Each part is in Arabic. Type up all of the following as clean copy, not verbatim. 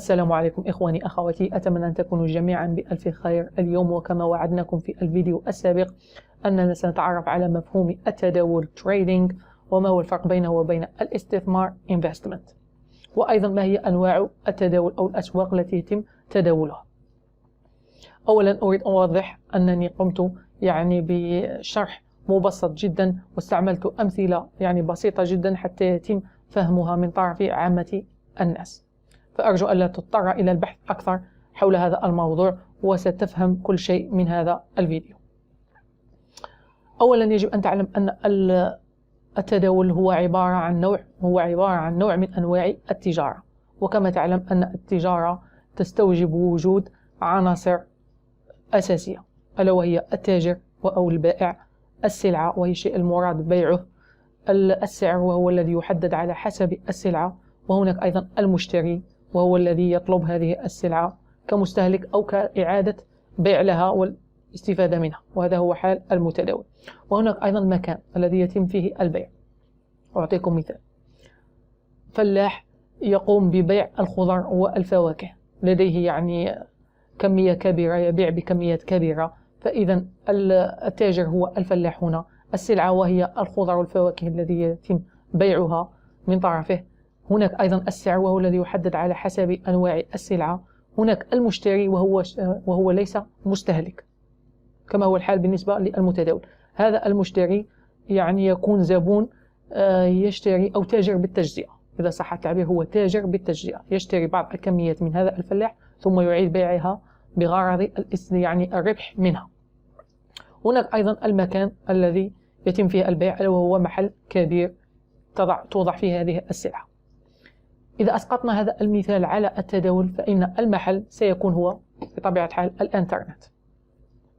السلام عليكم إخواني أخواتي، أتمنى أن تكونوا جميعا بألف خير. اليوم وكما وعدناكم في الفيديو السابق أننا سنتعرف على مفهوم التداول trading، وما هو الفرق بينه وبين الاستثمار investment، وأيضا ما هي أنواع التداول أو الأسواق التي يتم تداولها. أولا أريد أن أوضح أنني قمت بشرح مبسط جدا، واستعملت أمثلة بسيطة جدا حتى يتم فهمها من طرف عامة الناس، فأرجو ألا تضطر إلى البحث أكثر حول هذا الموضوع وستفهم كل شيء من هذا الفيديو. أولا يجب أن تعلم أن التداول هو عبارة عن نوع من أنواع التجارة، وكما تعلم أن التجارة تستوجب وجود عناصر أساسية، ألا وهي التاجر أو البائع، السلعة وهي الشيء المراد بيعه، السعر وهو الذي يحدد على حسب السلعة، وهناك أيضا المشتري وهو الذي يطلب هذه السلعة كمستهلك أو كإعادة بيع لها والاستفادة منها، وهذا هو حال المتداول. وهناك أيضا المكان الذي يتم فيه البيع. أعطيكم مثال: فلاح يقوم ببيع الخضر والفواكه، لديه كمية كبيرة، يبيع بكميات كبيرة، فإذا التاجر هو الفلاح هنا، السلعة وهي الخضر والفواكه الذي يتم بيعها من طرفه، هناك أيضا السعر وهو الذي يحدد على حسب أنواع السلعة، هناك المشتري وهو ليس مستهلك كما هو الحال بالنسبة للمتداول. هذا المشتري يكون زبون يشتري أو تاجر بالتجزئة، إذا صح التعبير هو تاجر بالتجزئة، يشتري بعض الكميات من هذا الفلاح ثم يعيد بيعها بغرض الربح منها. هناك أيضا المكان الذي يتم فيه البيع، وهو محل كبير توضع فيه هذه السلعة. إذا أسقطنا هذا المثال على التداول، فإن المحل سيكون هو بطبيعة الحال الإنترنت،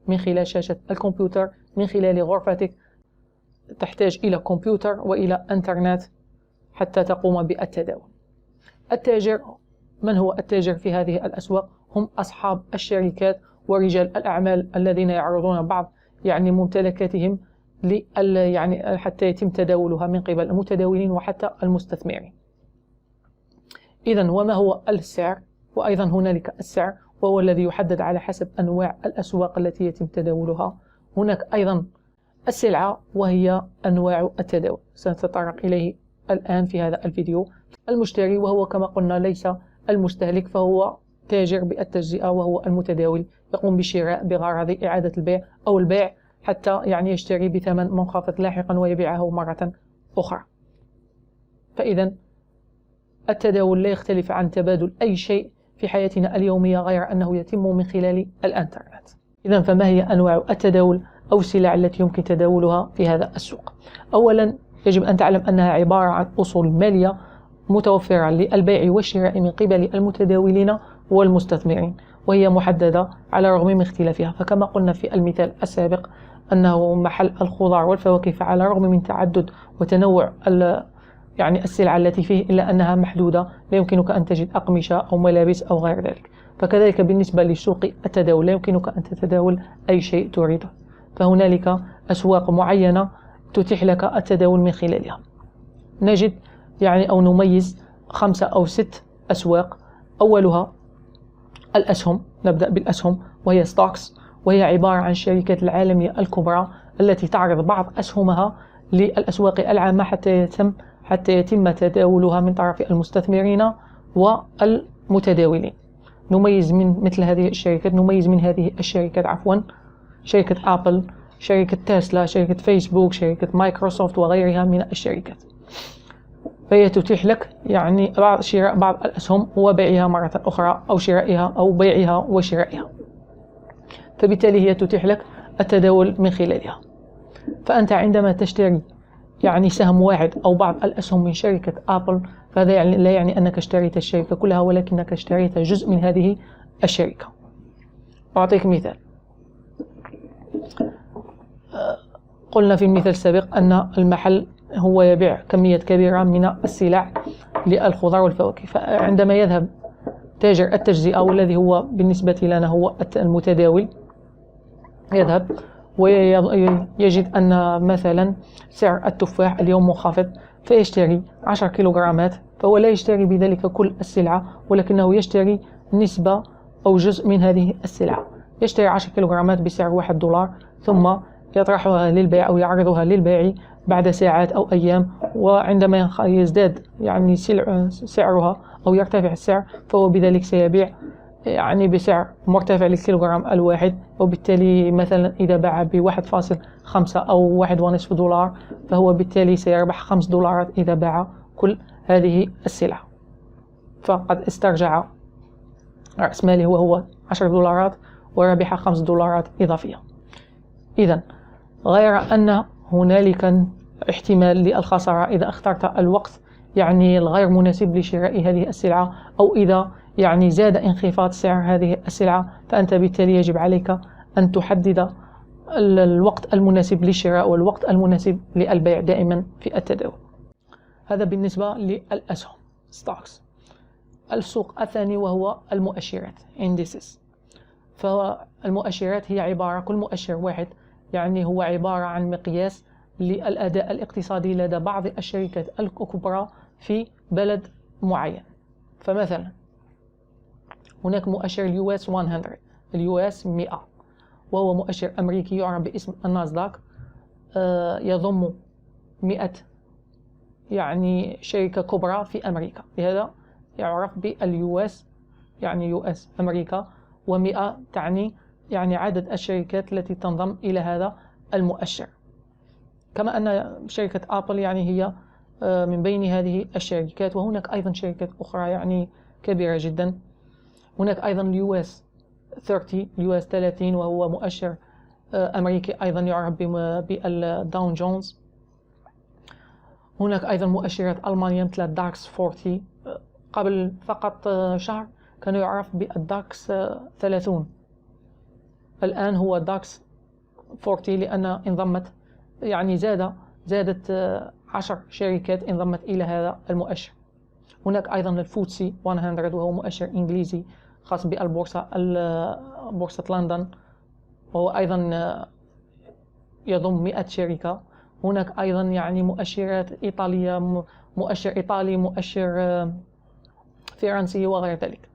من خلال شاشة الكمبيوتر، من خلال غرفتك تحتاج إلى كمبيوتر وإلى إنترنت حتى تقوم بالتداول. التاجر، من هو التاجر في هذه الأسواق؟ هم أصحاب الشركات ورجال الأعمال الذين يعرضون بعض ممتلكاتهم حتى يتم تداولها من قبل المتداولين وحتى المستثمرين. إذن وما هو السعر؟ وأيضا هنالك السعر وهو الذي يحدد على حسب أنواع الأسواق التي يتم تداولها. هناك أيضا السلعة وهي أنواع التداول، سنتطرق إليه الآن في هذا الفيديو. المشتري وهو كما قلنا ليس المستهلك، فهو تاجر بالتجزئة وهو المتداول، يقوم بالشراء بغرض إعادة البيع أو البيع حتى يشتري بثمن منخفض لاحقا ويبيعه مرة أخرى. فإذا التداول لا يختلف عن تبادل أي شيء في حياتنا اليومية غير أنه يتم من خلال الإنترنت. إذا فما هي أنواع التداول أو السلع التي يمكن تداولها في هذا السوق؟ أولا يجب أن تعلم أنها عبارة عن أصول مالية متوفرة للبيع والشراء من قبل المتداولين والمستثمرين، وهي محددة على الرغم من اختلافها. فكما قلنا في المثال السابق أنه محل الخضار والفواكه، فعلى الرغم من تعدد وتنوع السلع التي فيه، إلا أنها محدودة، لا يمكنك أن تجد أقمشة أو ملابس أو غير ذلك. فكذلك بالنسبة لسوق التداول لا يمكنك أن تتداول أي شيء تريده، فهنالك أسواق معينة تتيح لك التداول من خلالها. نجد أو نميز 5 أو 6 أسواق. أولها الأسهم، نبدأ بالأسهم، وهي ستوكس، وهي عبارة عن الشركات العالمية الكبرى التي تعرض بعض أسهمها للأسواق العامة حتى يتم تداولها من طرف المستثمرين والمتداولين. نميز من مثل هذه الشركات، شركة أبل، شركة تسلا، شركة فيسبوك، شركة مايكروسوفت وغيرها من الشركات. فهي تتيح لك شراء بعض الأسهم وبيعها مرة أخرى، أو شرائها أو بيعها وشرائها، فبالتالي هي تتيح لك التداول من خلالها. فأنت عندما تشتري سهم واحد أو بعض الأسهم من شركة أبل، فهذا لا يعني أنك اشتريت الشركة كلها، ولكنك اشتريت جزء من هذه الشركة. أعطيك مثال. قلنا في المثال السابق أن المحل هو يبيع كمية كبيرة من السلع للخضار والفواكه، فعندما يذهب تاجر التجزئة والذي هو بالنسبة لنا هو المتداول، يذهب ويجد أن مثلا سعر التفاح اليوم منخفض، فيشتري 10 كيلوغرامات، فهو لا يشتري بذلك كل السلعة، ولكنه يشتري نسبة أو جزء من هذه السلعة. يشتري 10 كيلوغرامات بسعر $1، ثم يطرحها للبيع أو يعرضها للبيع بعد ساعات أو أيام، وعندما يزداد يعني سعرها أو يرتفع السعر، فهو بذلك سيبيع يعني بسعر مرتفع للكيلوغرام الواحد، وبالتالي مثلا إذا باع ب1.5 أو $1.5، فهو بالتالي سيربح $5 إذا باع كل هذه السلع، فقد استرجع رأس ماله وهو $10 وربح $5 إضافية. إذن غير أن هنالك احتمال للخسارة إذا اخترت الوقت يعني الغير مناسب لشراء هذه السلعة، أو إذا يعني زاد انخفاض سعر هذه السلعة، فأنت بالتالي يجب عليك أن تحدد الوقت المناسب للشراء والوقت المناسب للبيع دائما في التداول. هذا بالنسبة للأسهم stocks. السوق الثاني وهو المؤشرات indices. فالمؤشرات هي عبارة، كل مؤشر واحد يعني هو عبارة عن مقياس للأداء الاقتصادي لدى بعض الشركات الكبرى في بلد معين. فمثلا هناك مؤشر US 100 US 100، وهو مؤشر أمريكي يعرف باسم الناسداك، يضم 100 يعني شركة كبرى في أمريكا، لهذا يعرف بالUS يعني US أمريكا، و100 تعني يعني عدد الشركات التي تنضم إلى هذا المؤشر. كما أن شركة أبل يعني هي من بين هذه الشركات، وهناك أيضا شركات أخرى يعني كبيرة جدا. هناك أيضا US 30 وهو مؤشر أمريكي أيضا يعرف بالداون جونز. هناك أيضا مؤشرات ألمانية مثل الداكس 40، قبل فقط شهر كان يعرف بالداكس 30، الآن هو داكس 40 لأن انضمت يعني زادت 10 شركات انضمت إلى هذا المؤشر. هناك أيضا الفوتسي 100 وهو مؤشر إنجليزي خاص بالبورصة بورصة لندن، وهو أيضا يضم 100 شركة. هناك أيضا يعني مؤشرات إيطالية، مؤشر إيطالي، مؤشر فرنسي وغير ذلك.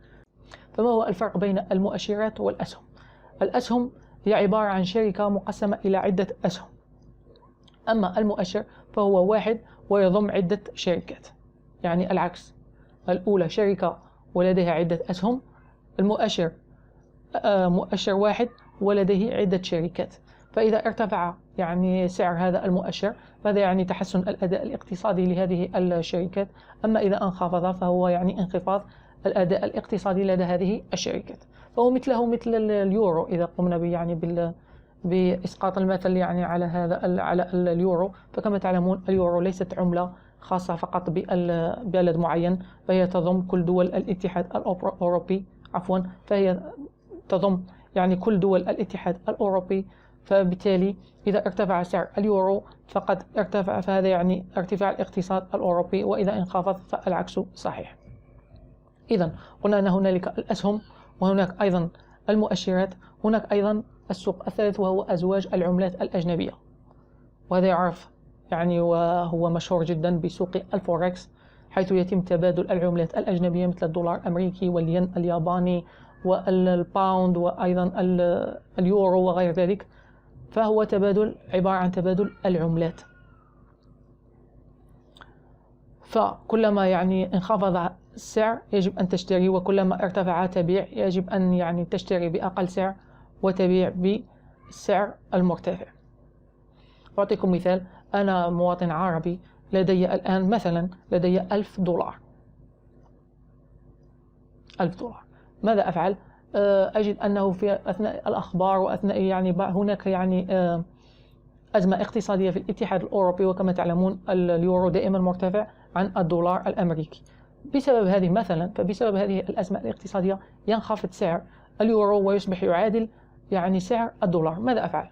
فما هو الفرق بين المؤشرات والأسهم؟ الأسهم هي عبارة عن شركة مقسمة إلى عدة أسهم، أما المؤشر فهو واحد ويضم عدة شركات، يعني العكس، الأولى شركة ولديها عدة أسهم، المؤشر مؤشر واحد ولديه عدة شركات. فإذا ارتفع يعني سعر هذا المؤشر فهذا يعني تحسن الأداء الاقتصادي لهذه الشركات، أما إذا انخفض فهو يعني انخفاض الأداء الاقتصادي لدى هذه الشركات. فهو مثل اليورو إذا قمنا يعني بإسقاط المثل يعني على اليورو. فكما تعلمون اليورو ليست عملة خاصة فقط ببلد معين، فهي تضم كل دول الاتحاد الأوروبي، فهي تضم يعني كل دول الاتحاد الأوروبي. فبالتالي إذا ارتفع سعر اليورو فقد ارتفع، فهذا يعني ارتفاع الاقتصاد الأوروبي، وإذا انخفض فالعكس صحيح. إذن قلنا أن هنالك الأسهم وهناك أيضا المؤشرات. هناك أيضا السوق الثالث وهو أزواج العملات الأجنبية، وهذا يعرف يعني وهو مشهور جدا بسوق الفوركس، حيث يتم تبادل العملات الأجنبية مثل الدولار الأمريكي والين الياباني والباوند وأيضا اليورو وغير ذلك. فهو عبارة عن تبادل العملات. فكلما يعني انخفض السعر يجب أن تشتري، وكلما ارتفع تبيع، يجب أن يعني تشتري بأقل سعر وتبيع بالسعر المرتفع. أعطيكم مثال، أنا مواطن عربي لدي الآن مثلا لدي $1000. ماذا أفعل؟ أجد أنه في أثناء الأخبار وأثناء يعني هناك يعني أزمة اقتصادية في الاتحاد الأوروبي، وكما تعلمون اليورو دائما مرتفع عن الدولار الأمريكي. بسبب هذه الأزمة الاقتصادية ينخفض سعر اليورو ويصبح يعادل يعني سعر الدولار. ماذا أفعل؟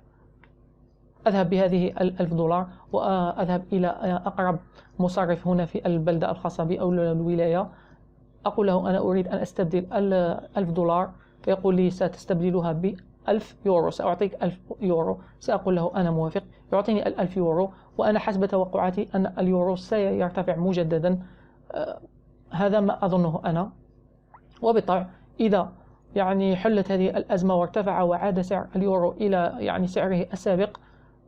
أذهب بهذه $1000 وأذهب إلى أقرب مصرف هنا في البلدة الخاصة بي أو الولاية، أقول له أنا أريد أن أستبدل $1000، فيقول لي ستستبدلها 1000 يورو، سأعطيك 1000 يورو. سأقول له أنا موافق، يعطيني 1000 يورو، وأنا حسب توقعاتي أن اليورو سيرتفع مجددا. هذا ما أظنه أنا. وبالطبع إذا يعني حلت هذه الأزمة وارتفع وعاد سعر اليورو إلى يعني سعره السابق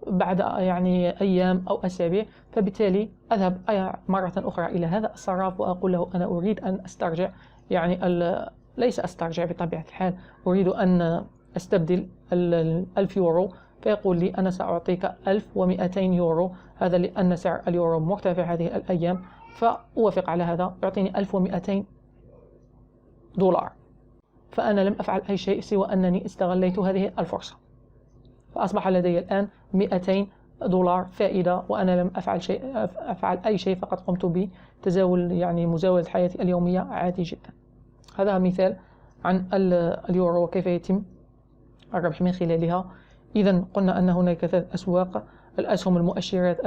بعد يعني أيام أو أسابيع، فبالتالي أذهب مرة أخرى إلى هذا الصراف وأقول له أنا أريد أن أسترجع يعني ليس أسترجع بطبيعة الحال، أريد أن أستبدل 1000 يورو. فيقول لي أنا سأعطيك 1200 يورو، هذا لأن سعر اليورو مرتفع هذه الأيام. فأوافق على هذا، يعطيني 1200 دولار. فأنا لم أفعل أي شيء سوى أنني استغليت هذه الفرصة، فأصبح لدي الآن 200 دولار فائدة، وأنا لم أفعل أي شيء، فقط قمت بتزاول يعني مزاولة حياتي اليومية عادي جدا. هذا مثال عن اليورو وكيف يتم الربح من خلالها. إذن قلنا أن هناك 3 أسواق: الأسهم، المؤشرات،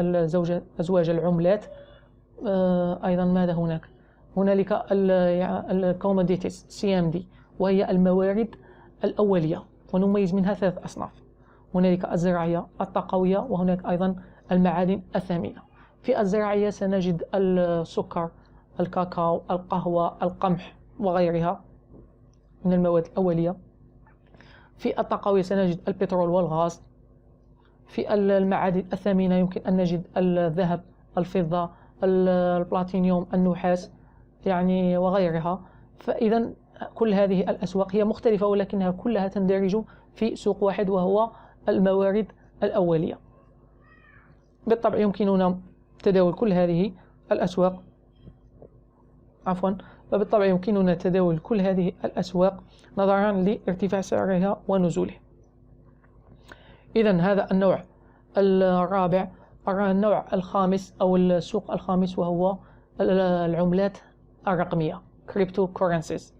أزواج العملات. أيضا ماذا هنالك الكوموديتيز CMD، وهي الموارد الأولية، ونميز منها 3 أصناف: هنالك الزراعية، الطاقوية، وهناك أيضا المعادن الثمينة. في الزراعية سنجد السكر، الكاكاو، القهوة، القمح وغيرها من المواد الأولية. في الطاقوية سنجد البترول والغاز. في المعادن الثمينة يمكن أن نجد الذهب، الفضة، البلاتينيوم، النحاس يعني وغيرها. فإذا كل هذه الأسواق هي مختلفة، ولكنها كلها تندرج في سوق واحد، وهو الموارد الأولية. بالطبع يمكننا تداول كل هذه الأسواق فبالطبع يمكننا تداول كل هذه الأسواق نظرا لارتفاع سعرها ونزوله. إذن هذا النوع الرابع. النوع الخامس أو السوق الخامس وهو العملات الرقمية كريبتو كورنسيز،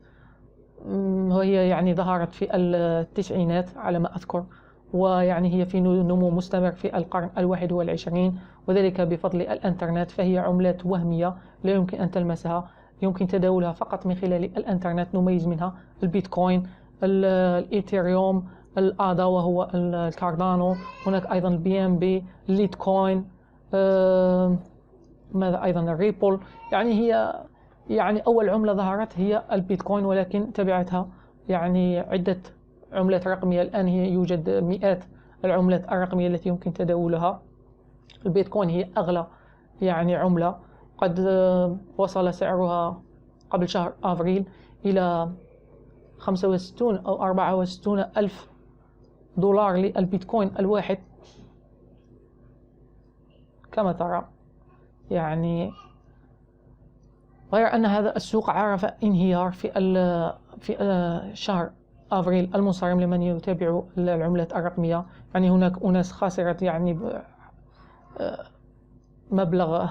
وهي يعني ظهرت في التسعينات على ما أذكر، ويعني هي في نمو مستمر في القرن 21، وذلك بفضل الإنترنت. فهي عملات وهمية لا يمكن أن تلمسها، يمكن تداولها فقط من خلال الإنترنت. نميز منها البيتكوين، الإيثيريوم، الآدا وهو الكاردانو، هناك أيضا BNB، الليتكوين، ماذا أيضا الريبل. يعني هي يعني أول عملة ظهرت هي البيتكوين، ولكن تبعتها يعني عدة عملات رقمية. الآن يوجد مئات العملات الرقمية التي يمكن تداولها. البيتكوين هي أغلى يعني عملة، قد وصل سعرها قبل شهر أفريل إلى 65 أو 64 ألف دولار للبيتكوين الواحد. كما ترى يعني، غير أن هذا السوق عرف انهيار في شهر أفريل المنصرم لمن يتابع العملات الرقمية. يعني هناك أناس خسرت يعني مبلغ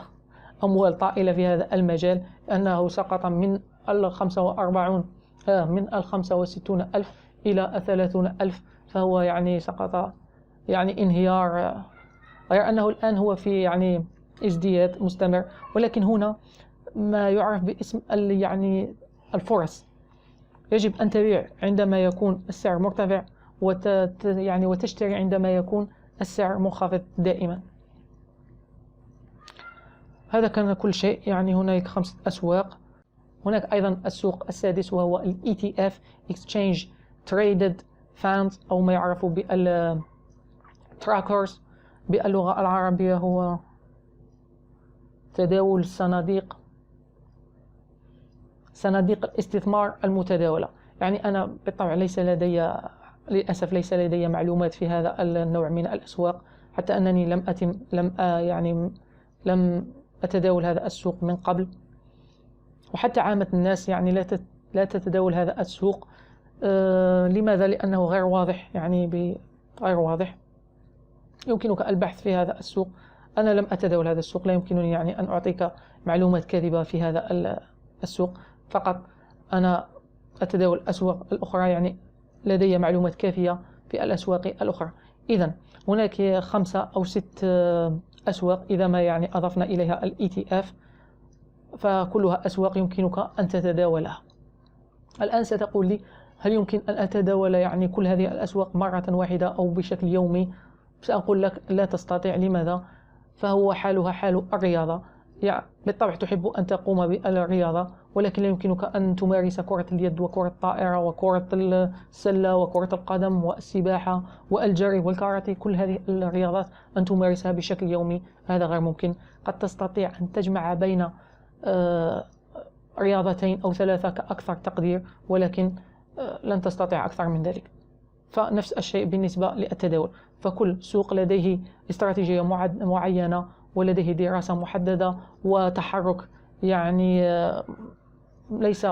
أموال طائلة في هذا المجال، أنه سقط من 65 ألف إلى 30 ألف، فهو يعني سقط يعني انهيار. غير أنه الآن هو في يعني ازدياد مستمر، ولكن هنا ما يعرف باسم يعني الفرص. يجب أن تبيع عندما يكون السعر مرتفع، يعني وتشتري عندما يكون السعر منخفض دائما. هذا كان كل شيء. يعني هناك 5 أسواق. هناك أيضا السوق السادس وهو ال ETF Exchange Traded Funds، أو ما يعرف بال Trackers باللغة العربية، هو تداول صناديق الاستثمار المتداولة. يعني أنا بالطبع للأسف ليس لدي معلومات في هذا النوع من الأسواق، حتى أنني لم أتداول هذا السوق من قبل، وحتى عامة الناس يعني لا تتداول هذا السوق. لماذا؟ لأنه غير واضح، يعني غير واضح. يمكنك البحث في هذا السوق. أنا لم أتداول هذا السوق، لا يمكنني يعني أن أعطيك معلومات كاذبة في هذا السوق. فقط أنا أتداول الأسواق الأخرى، يعني لدي معلومات كافية في الأسواق الأخرى. إذن هناك 5 أو 6 أسواق إذا ما يعني أضفنا إليها ال ETF، فكلها أسواق يمكنك أن تتداولها. الآن ستقول لي هل يمكن أن أتداول يعني كل هذه الأسواق مرة واحدة أو بشكل يومي؟ سأقول لك لا تستطيع. لماذا؟ فهو حالها حال الرياضة. يعني بالطبع تحب أن تقوم بالرياضة، ولكن لا يمكنك أن تمارس كرة اليد وكرة الطائرة وكرة السلة وكرة القدم والسباحة والجري والكاراتيه، كل هذه الرياضات أن تمارسها بشكل يومي، هذا غير ممكن. قد تستطيع أن تجمع بين رياضتين أو ثلاثة كأكثر تقدير، ولكن لن تستطيع أكثر من ذلك. فنفس الشيء بالنسبة للتداول، فكل سوق لديه استراتيجية معينة ولديه دراسة محددة وتحرك يعني ليس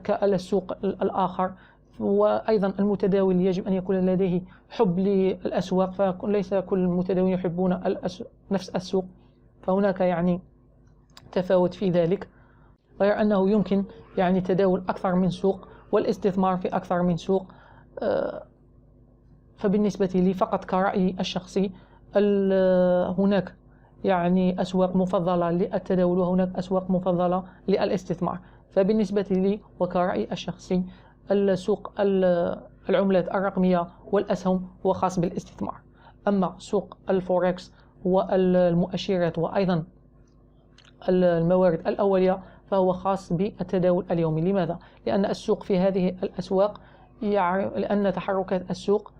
كالسوق الآخر. وأيضا المتداول يجب أن يكون لديه حب للأسواق، فليس كل المتداولين يحبون نفس السوق، فهناك يعني تفاوت في ذلك. غير أنه يمكن يعني تداول أكثر من سوق والاستثمار في أكثر من سوق. فبالنسبة لي فقط كرأيي الشخصي، هناك يعني أسواق مفضلة للتداول وهناك أسواق مفضلة للاستثمار. فبالنسبة لي وكرأيي الشخصي، السوق العملات الرقمية والأسهم هو خاص بالاستثمار. أما سوق الفوركس والمؤشرات وأيضا الموارد الأولية فهو خاص بالتداول اليومي. لماذا؟ لأن السوق في هذه الأسواق لأن تحركات السوق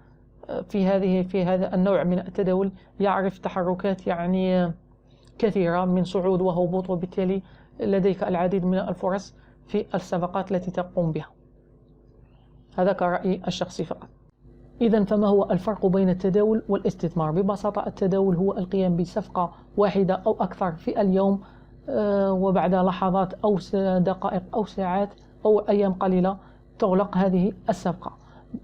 في هذا النوع من التداول يعرف تحركات يعني كثيرة من صعود وهبوط، وبالتالي لديك العديد من الفرص في الصفقات التي تقوم بها. هذا كرأيي الشخصي فقط. إذن فما هو الفرق بين التداول والاستثمار؟ ببساطة التداول هو القيام بصفقة واحدة أو أكثر في اليوم، وبعد لحظات أو دقائق أو ساعات أو أيام قليلة تغلق هذه الصفقة،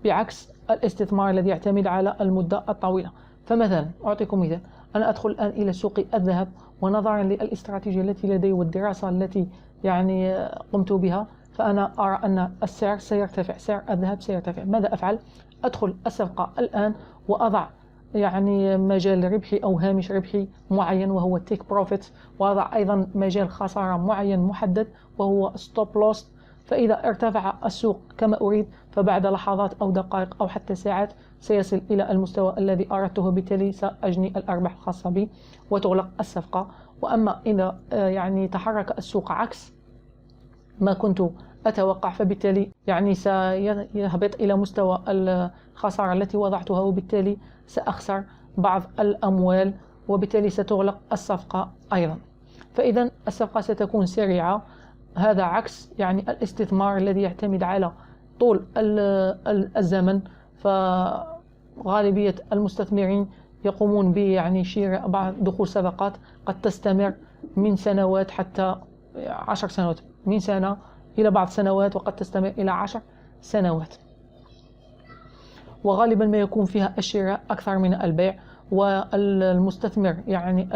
بعكس الاستثمار الذي يعتمد على المدة الطويلة. فمثلا أعطيكم مثال، أنا أدخل الآن إلى سوق الذهب، ونظرا للاستراتيجية التي لدي والدراسة التي يعني قمت بها، فأنا أرى أن السعر سيرتفع، سعر الذهب سيرتفع. ماذا أفعل؟ أدخل الصفقة الآن وأضع يعني مجال ربحي أو هامش ربحي معين وهو تيك بروفيت، وأضع أيضا مجال خسارة معين محدد وهو ستوب لوس. فإذا ارتفع السوق كما أريد، فبعد لحظات أو دقائق أو حتى ساعات سيصل إلى المستوى الذي أردته، بالتالي سأجني الأرباح الخاصة بي وتغلق الصفقة. وأما إذا يعني تحرك السوق عكس ما كنت أتوقع، فبالتالي يعني سيهبط إلى مستوى الخسارة التي وضعتها، وبالتالي سأخسر بعض الأموال، وبالتالي ستغلق الصفقة أيضا. فإذا الصفقة ستكون سريعة. هذا عكس يعني الاستثمار الذي يعتمد على طول الزمن. فغالبية المستثمرين يقومون يعني شراء بعض دخول صفقات قد تستمر من سنوات حتى 10 سنوات، من سنة إلى بعض سنوات، وقد تستمر إلى 10 سنوات. وغالبا ما يكون فيها الشراء أكثر من البيع. والمستثمر يعني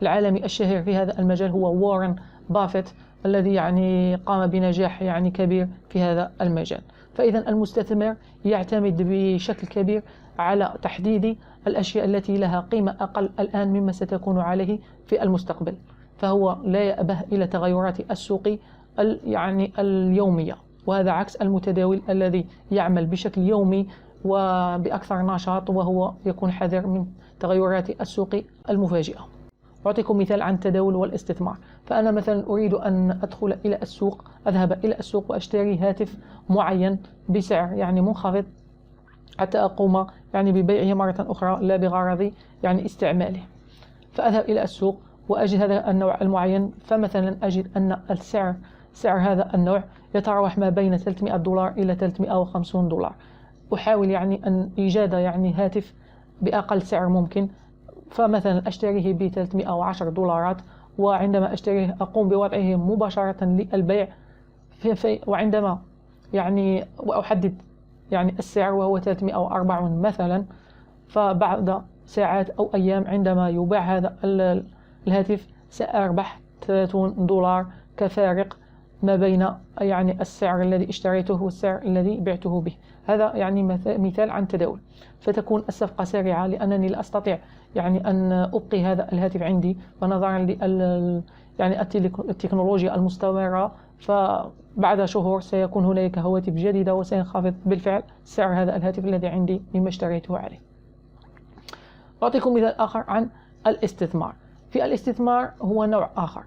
العالمي الشهير في هذا المجال هو وارن بافيت، الذي يعني قام بنجاح يعني كبير في هذا المجال. فإذا المستثمر يعتمد بشكل كبير على تحديد الأشياء التي لها قيمة أقل الآن مما ستكون عليه في المستقبل، فهو لا يأبه إلى تغيرات السوق يعني اليومية. وهذا عكس المتداول الذي يعمل بشكل يومي وبأكثر نشاط، وهو يكون حذر من تغيرات السوق المفاجئة. أعطيكم مثال عن التداول والاستثمار. فأنا مثلا أريد أن أدخل إلى السوق، أذهب إلى السوق وأشتري هاتف معين بسعر يعني منخفض حتى أقوم يعني ببيعه مرة أخرى لا بغرض يعني استعماله. فأذهب إلى السوق وأجد هذا النوع المعين، فمثلا أجد أن سعر هذا النوع يتراوح ما بين $300 إلى $350. أحاول يعني أن إيجاد يعني هاتف بأقل سعر ممكن، فمثلا أشتريه $310، وعندما أشتريه أقوم بوضعه مباشرة للبيع وعندما يعني وأحدد يعني السعر وهو 340 مثلا. فبعد ساعات أو أيام عندما يباع هذا الهاتف سأربح $30 كفارق ما بين يعني السعر الذي اشتريته والسعر الذي بعته به. هذا يعني مثال عن التداول. فتكون الصفقة سريعة لأنني لا أستطيع يعني أن أبقي هذا الهاتف عندي، ونظرا يعني التكنولوجيا المستمرة فبعد شهور سيكون هنالك هواتف جديدة وسينخفض بالفعل سعر هذا الهاتف الذي عندي مما اشتريته عليه. أعطيكم مثال آخر عن الاستثمار. في الاستثمار هو نوع آخر،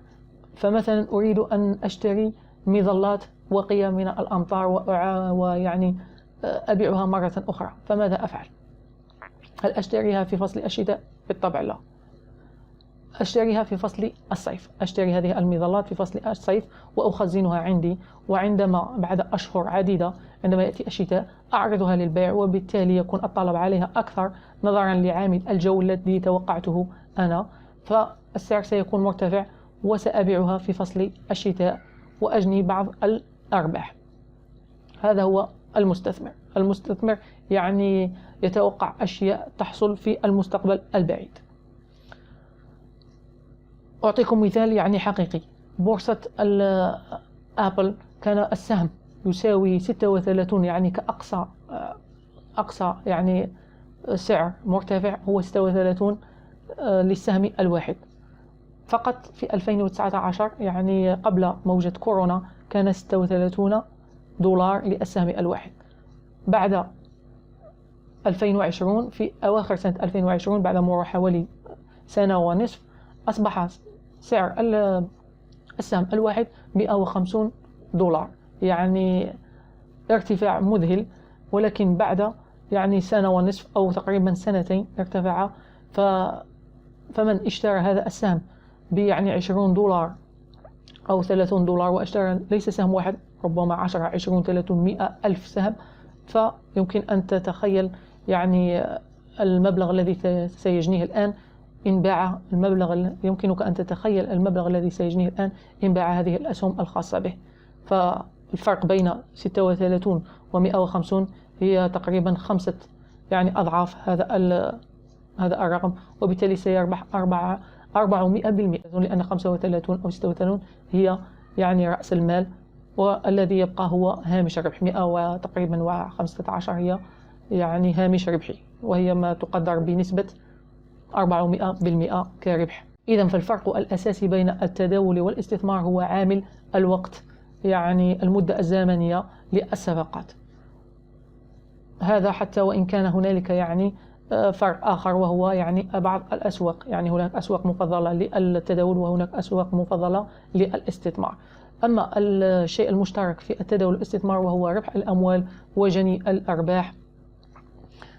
فمثلا أريد أن أشتري مظلات وقية من الأمطار ويعني أبيعها مرة أخرى، فماذا أفعل؟ هل أشتريها في فصل الشتاء؟ بالطبع لا. أشتريها في فصل الصيف، أشتري هذه المظلات في فصل الصيف وأخزنها عندي، وعندما بعد أشهر عديدة عندما يأتي الشتاء أعرضها للبيع، وبالتالي يكون الطلب عليها أكثر نظرا لعامل الجو الذي توقعته أنا، فالسعر سيكون مرتفع وسأبيعها في فصل الشتاء وأجني بعض الأرباح. هذا هو المستثمر. المستثمر يعني يتوقع أشياء تحصل في المستقبل البعيد. أعطيكم مثال يعني حقيقي. بورصة أبل كان السهم يساوي 36، يعني كأقصى يعني سعر مرتفع هو 36 للسهم الواحد. فقط في 2019 يعني قبل موجة كورونا كان 36 دولار للسهم الواحد. بعد 2020 في أواخر سنة 2020 بعد مرور حوالي سنة ونصف أصبح سعر السهم الواحد 150 دولار، يعني ارتفاع مذهل. ولكن بعد يعني سنة ونصف أو تقريبا سنتين ارتفع. فمن اشترى هذا السهم يعني 20 دولار أو 30 دولار واشترى ليس سهم واحد، ربما 10 20 30 100 ألف سهم، فيمكن أن تتخيل يعني المبلغ الذي سيجنيه الآن إن باع يمكنك أن تتخيل المبلغ الذي سيجنيه الآن إن باع هذه الأسهم الخاصة به. فالفرق بين 36 و150 هي تقريبا 5 يعني أضعاف هذا الرقم، وبالتالي سيربح 400%، لأن 35 أو 36 هي يعني رأس المال، والذي يبقى هو هامش الربح. 100 وتقريبا 15 هي يعني هامش ربحي، وهي ما تقدر بنسبة 400% كربح. إذن فالفرق الأساسي بين التداول والاستثمار هو عامل الوقت، يعني المدة الزمنية للصفقات. هذا حتى وإن كان هنالك يعني فرق آخر، وهو يعني بعض الأسواق، يعني هناك أسواق مفضلة للتداول وهناك أسواق مفضلة للاستثمار. أما الشيء المشترك في التداول والاستثمار وهو ربح الأموال وجني الأرباح،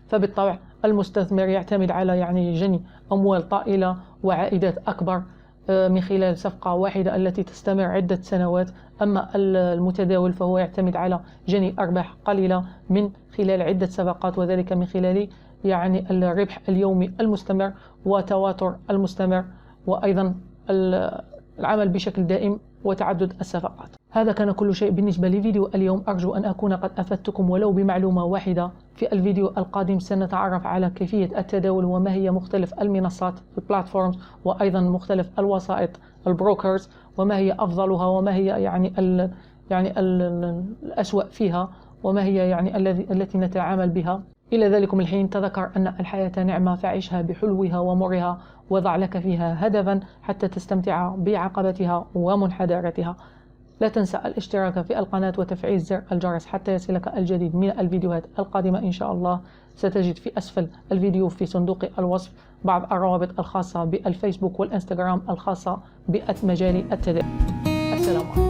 فبالطبع المستثمر يعتمد على يعني جني أموال طائلة وعائدات أكبر من خلال صفقة واحدة التي تستمر عدة سنوات. أما المتداول فهو يعتمد على جني أرباح قليلة من خلال عدة صفقات، وذلك من خلال يعني الربح اليومي المستمر وتواتر المستمر، وأيضا العمل بشكل دائم وتعدد الصفقات. هذا كان كل شيء بالنسبة لفيديو اليوم. أرجو أن أكون قد أفدتكم ولو بمعلومة واحدة. في الفيديو القادم سنتعرف على كيفية التداول وما هي مختلف المنصات البلاتفورمز، وأيضا مختلف الوسائط البروكرز، وما هي أفضلها وما هي يعني الأسوأ فيها، وما هي يعني التي نتعامل بها. إلى ذلكم الحين تذكر أن الحياة نعمة، فعيشها بحلوها ومرها، وضع لك فيها هدفا حتى تستمتع بعقبتها ومنحدرتها. لا تنسى الاشتراك في القناة وتفعيل زر الجرس حتى يصلك الجديد من الفيديوهات القادمة إن شاء الله. ستجد في أسفل الفيديو في صندوق الوصف بعض الروابط الخاصة بالفيسبوك والإنستغرام الخاصة بمجال التداول. السلام عليكم.